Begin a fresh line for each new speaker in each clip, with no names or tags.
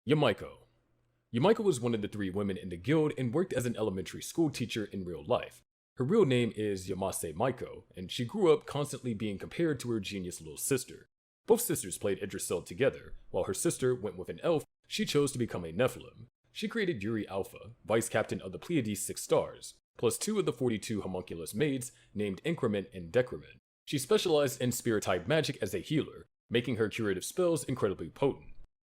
Yamaiko. Yamaiko was one of the three women in the guild and worked as an elementary school teacher in real life. Her real name is Yamase Maiko, and she grew up constantly being compared to her genius little sister. Both sisters played Idrisil together. While her sister went with an elf, she chose to become a Nephilim. She created Yuri Alpha, vice captain of the Pleiades 6 stars, plus 2 of the 42 homunculus maids named Increment and Decrement. She specialized in spirit-type magic as a healer, making her curative spells incredibly potent.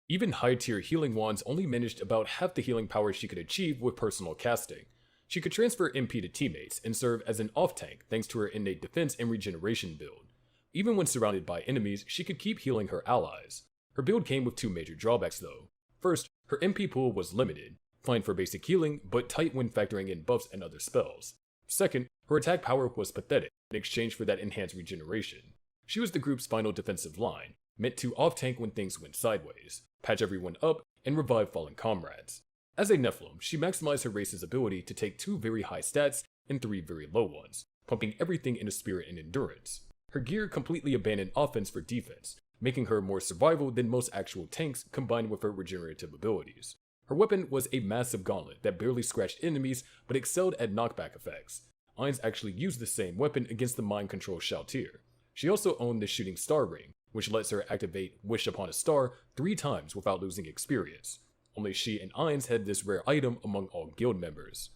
Even high-tier healing wands only managed about half the healing power she could achieve with personal casting. She could transfer MP to teammates and serve as an off-tank thanks to her innate defense and regeneration build. Even when surrounded by enemies, she could keep healing her allies. Her build came with 2 major drawbacks though. First, her MP pool was limited, fine for basic healing, but tight when factoring in buffs and other spells. Second, her attack power was pathetic in exchange for that enhanced regeneration. She was the group's final defensive line, meant to off-tank when things went sideways, patch everyone up, and revive fallen comrades. As a Nephilim, she maximized her race's ability to take 2 very high stats and 3 very low ones, pumping everything into spirit and endurance. Her gear completely abandoned offense for defense, making her more survival than most actual tanks combined with her regenerative abilities. Her weapon was a massive gauntlet that barely scratched enemies but excelled at knockback effects. Ainz actually used the same weapon against the mind control Shalltear. She also owned the shooting star ring, which lets her activate Wish Upon a Star 3 times without losing experience. Only she and Ainz had this rare item among all guild members.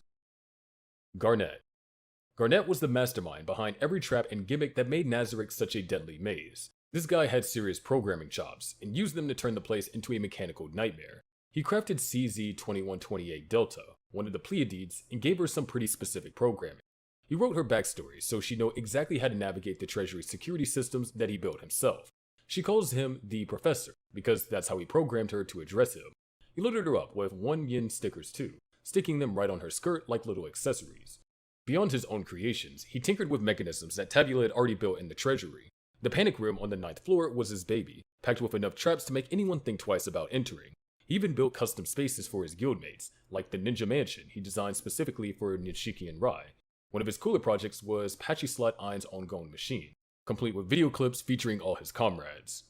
Garnet. Garnet was the mastermind behind every trap and gimmick that made Nazarick such a deadly maze. This guy had serious programming chops, and used them to turn the place into a mechanical nightmare. He crafted CZ-2128 Delta, one of the Pleiades, and gave her some pretty specific programming. He wrote her backstory so she'd know exactly how to navigate the Treasury's security systems that he built himself. She calls him the Professor, because that's how he programmed her to address him. He loaded her up with 1 yen stickers too, sticking them right on her skirt like little accessories. Beyond his own creations, he tinkered with mechanisms that Tabula had already built in the Treasury. The panic room on the 9th floor was his baby, packed with enough traps to make anyone think twice about entering. He even built custom spaces for his guildmates, like the Ninja Mansion he designed specifically for Nichikian Rai. One of his cooler projects was Patchy Slot Ain's ongoing machine, complete with video clips featuring all his comrades.